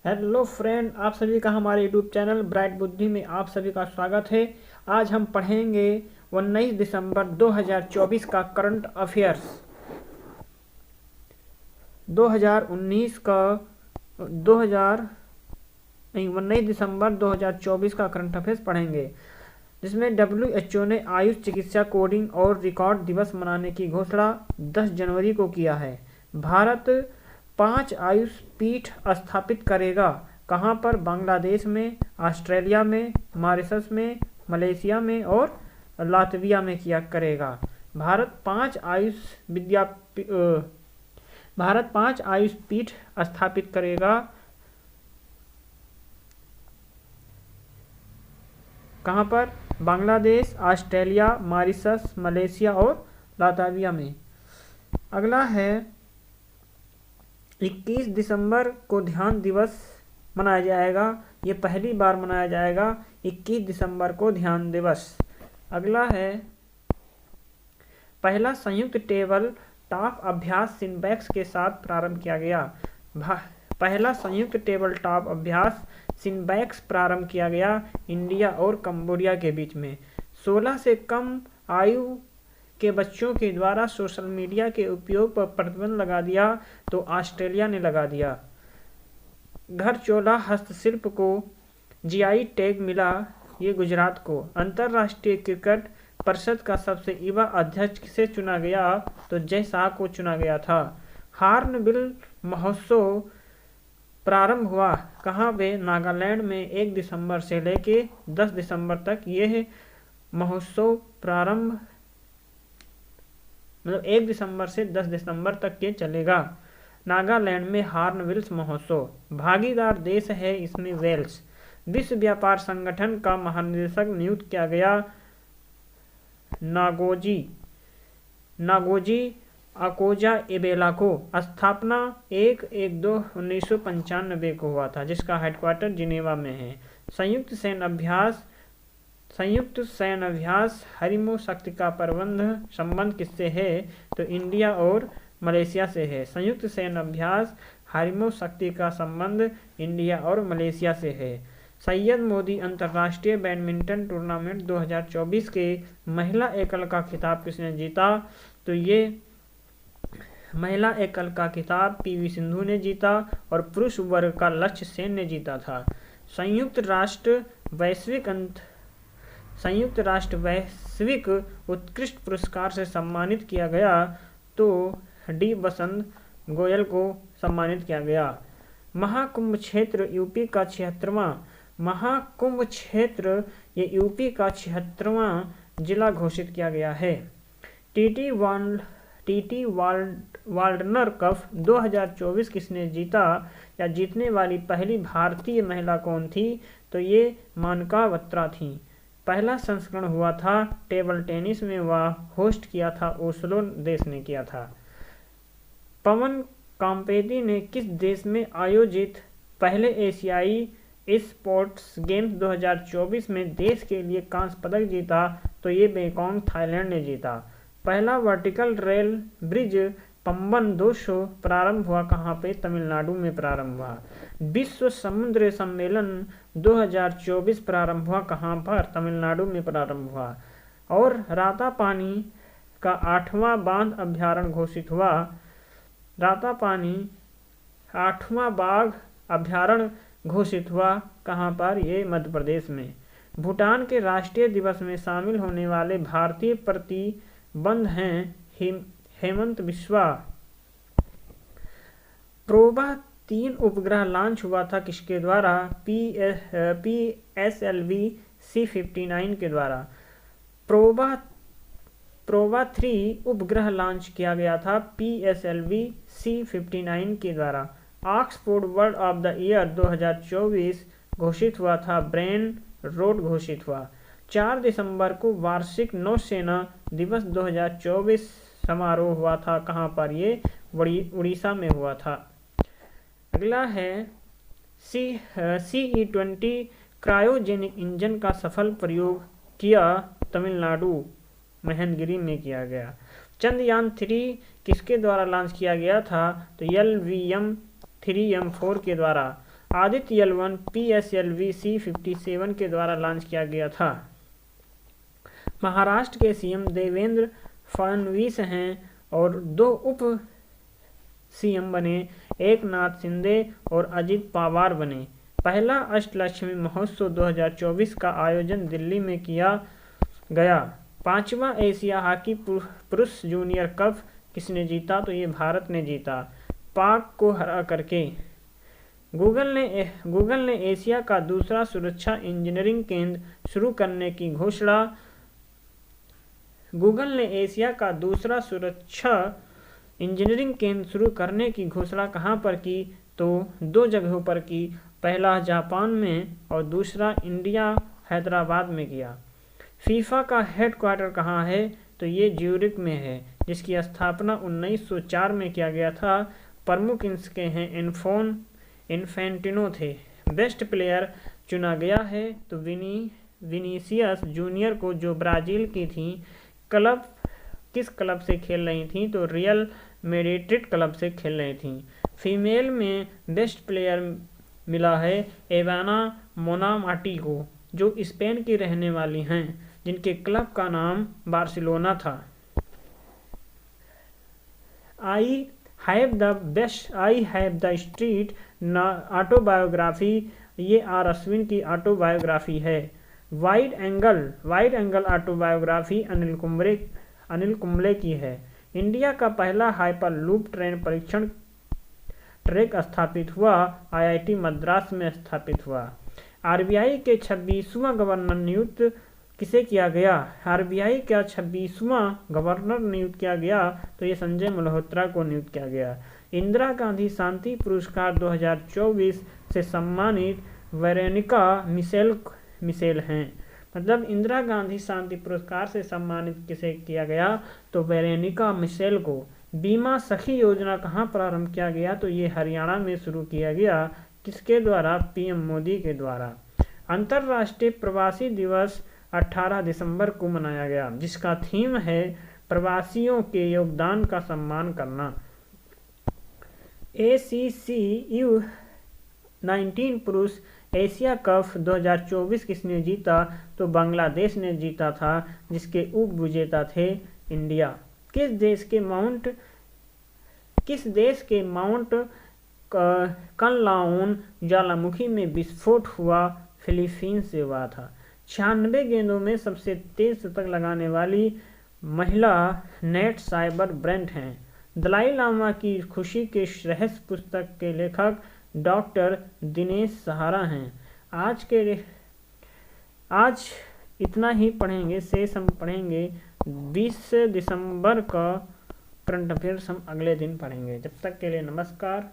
Hello friend, आप सभी का हमारे यूट्यूब चैनल ब्राइट बुद्धि में आप सभी का स्वागत है। आज हम पढ़ेंगे 19 दिसंबर 2024 का करंट अफेयर्स। 2019 का 2000 नहीं 19 दिसंबर 2024 का करंट अफेयर्स पढ़ेंगे, जिसमें WHO ने आयुष चिकित्सा कोडिंग और रिकॉर्ड दिवस मनाने की घोषणा 10 जनवरी को किया है। भारत 5 आयुष पीठ स्थापित करेगा। कहाँ पर? बांग्लादेश में, ऑस्ट्रेलिया में, मॉरिशस में, मलेशिया में और लातविया में किया करेगा। भारत 5 आयुष विद्या भारत 5 आयुष पीठ स्थापित करेगा। कहाँ पर? बांग्लादेश, ऑस्ट्रेलिया, मॉरिशस, मलेशिया और लातविया में। अगला है 21 दिसंबर को ध्यान दिवस मनाया जाएगा। ये पहली बार मनाया जाएगा 21 दिसंबर को ध्यान दिवस। अगला है पहला संयुक्त टेबल टॉप अभ्यास सिनबैक्स के साथ प्रारंभ किया गया। पहला संयुक्त टेबल टॉप अभ्यास सिनबैक्स प्रारंभ किया गया इंडिया और कंबोडिया के बीच में। 16 से कम आयु के बच्चों के द्वारा सोशल मीडिया के उपयोग पर प्रतिबंध लगा दिया तो ऑस्ट्रेलिया ने लगा दिया। घर चोला हस्तशिल्प को जीआई टैग मिला, ये गुजरात को। अंतर्राष्ट्रीय क्रिकेट परिषद का सबसे युवा अध्यक्ष किसे चुना गया तो जय शाह को चुना गया था। हॉर्नबिल महोत्सव प्रारंभ हुआ कहाँ पे? नागालैंड में 1 दिसंबर से लेके 10 दिसंबर तक यह महोत्सव प्रारंभ 1 दिसंबर से 10 दिसंबर तक ये चलेगा। नागालैंड में हॉर्नबिल महोत्सव। भागीदार देश है इसमें वेल्स। विश्व व्यापार संगठन का महानिदेशक नियुक्त किया गया नागोजी अकोजा एबेला को। स्थापना 1/1/2/1995 को हुआ था, जिसका हेडक्वार्टर जिनेवा में है। संयुक्त सैन्य अभ्यास हरिमो शक्ति का संबंध किससे है तो इंडिया और मलेशिया से है। संयुक्त सैन्य अभ्यास हरिमो शक्ति का संबंध इंडिया और मलेशिया से है। सैयद मोदी अंतर्राष्ट्रीय बैडमिंटन टूर्नामेंट 2024 के महिला एकल का खिताब किसने जीता तो ये महिला एकल का खिताब पीवी सिंधु ने जीता और पुरुष वर्ग का लक्ष्य सेन ने जीता था। संयुक्त राष्ट्र वैश्विक उत्कृष्ट पुरस्कार से सम्मानित किया गया तो डी बसंत गोयल को सम्मानित किया गया। महाकुंभ क्षेत्र यूपी का 76वां महाकुंभ क्षेत्र ये यूपी का 76वां जिला घोषित किया गया है। टीटी वाल्डनर कप 2024 किसने जीता या जीतने वाली पहली भारतीय महिला कौन थी तो ये मानका बत्रा थी। पहला संस्करण हुआ था टेबल टेनिस में, वह होस्ट किया था ओस्लो देश ने किया था। पवन काम्पेती ने किस देश में आयोजित पहले एशियाई स्पोर्ट्स गेम्स 2024 में देश के लिए कांस्य पदक जीता तो ये बैंकॉक थाईलैंड ने जीता। पहला वर्टिकल रेल ब्रिज पंबन 200 प्रारंभ हुआ कहाँ पे? तमिलनाडु में प्रारंभ हुआ। विश्व समुद्र सम्मेलन 2024 प्रारंभ हुआ कहाँ पर? तमिलनाडु में प्रारंभ हुआ। और रातापानी का 8वां बांध अभ्यारण्य घोषित हुआ। रातापानी 8वां बाघ अभ्यारण्य घोषित हुआ कहाँ पर? ये मध्य प्रदेश में। भूटान के राष्ट्रीय दिवस में शामिल होने वाले भारतीय प्रतिबंध हैं हेमंत बिस्वा। प्रोबा 3 उपग्रह लॉन्च हुआ था किसके द्वारा? PSLV C-59 के द्वारा। प्रोबा 3 उपग्रह लॉन्च किया गया था PSLV C-59 के द्वारा। Oxford word of the year 2024 घोषित हुआ था ब्रेन रोड घोषित हुआ। 4 दिसंबर को वार्षिक नौसेना दिवस 2024 समारोह हुआ था कहाँ पर? ये उड़ीसा में हुआ था। अगला है CE-20 क्रायोजेनिक इंजन का सफल प्रयोग किया तमिलनाडु महेंद्रगिरी में किया गया। चंद्रयान 3 किसके द्वारा लॉन्च किया गया था तो LVM 3M4 के द्वारा। आदित्य L1 PSLV C-57 के द्वारा लॉन्च किया गया था। महाराष्ट्र के सीएम देवेंद्र फडणवीस हैं और 2 उप सीएम बने, एकनाथ शिंदे और अजित पवार बने। पहला अष्टलक्ष्मी महोत्सव 2024 का आयोजन दिल्ली में किया गया। 5वां एशिया हॉकी पुरुष जूनियर कप किसने जीता? तो ये भारत ने जीता, पाक को हरा करके। गूगल ने एशिया का दूसरा सुरक्षा इंजीनियरिंग केंद्र शुरू करने की घोषणा गूगल ने एशिया का दूसरा सुरक्षा इंजीनियरिंग केंद्र शुरू करने की घोषणा कहाँ पर की? तो 2 जगहों पर की, पहला जापान में और दूसरा इंडिया हैदराबाद में किया। फीफा का हेडक्वार्टर कहाँ है? तो ये ज्यूरिख में है, जिसकी स्थापना 1904 में किया गया था। प्रमुख इसके हैं इन्फेंटिनो थे। बेस्ट प्लेयर चुना गया है तो विनीसियस जूनियर को, जो ब्राज़ील की थी। किस क्लब से खेल रही थी? तो रियल मैड्रिड क्लब से खेल रही थी। फीमेल में बेस्ट प्लेयर मिला है एवाना मोनामाटी को, जो स्पेन की रहने वाली हैं, जिनके क्लब का नाम बार्सिलोना था। I have the street autobiography, ये आर अश्विन की ऑटोबायोग्राफी है। Wide angle autobiography Anil Kumble की है। इंडिया का पहला हाइपर लूप ट्रेन परीक्षण ट्रैक स्थापित हुआ, आईआईटी मद्रास में स्थापित हुआ। आरबीआई के 26वां गवर्नर नियुक्त किसे किया गया? आरबीआई का 26वां गवर्नर नियुक्त किया गया तो ये संजय मल्होत्रा को नियुक्त किया गया। इंदिरा गांधी शांति पुरस्कार 2024 से सम्मानित वेरोनिका मिशेल हैं। मतलब इंदिरा गांधी शांति पुरस्कार से सम्मानित किसे किया गया? तो वेरोनिका मिशेल को। बीमा सखी योजना कहाँ प्रारंभ किया गया? तो ये हरियाणा में शुरू किया गया। किसके द्वारा? पीएम मोदी के द्वारा। अंतर्राष्ट्रीय प्रवासी दिवस 18 दिसंबर को मनाया गया, जिसका थीम है प्रवासियों के योगदान का सम्मान करना। ACC U19 पुरुष एशिया कप 2024 किसने जीता? तो बांग्लादेश ने जीता था, जिसके उप विजेता थे इंडिया। किस देश के माउंट कनलाउन ज्वालामुखी में विस्फोट हुआ? फिलीपींस से हुआ था। 96 गेंदों में सबसे तेज शतक लगाने वाली महिला नेट साइबर ब्रेंट हैं। दलाई लामा की खुशी के रहस्य पुस्तक के लेखक डॉक्टर दिनेश सहारा हैं। आज इतना ही पढ़ेंगे, शेष हम पढ़ेंगे 20 दिसंबर का करंट अफेयर्स हम अगले दिन पढ़ेंगे। जब तक के लिए नमस्कार।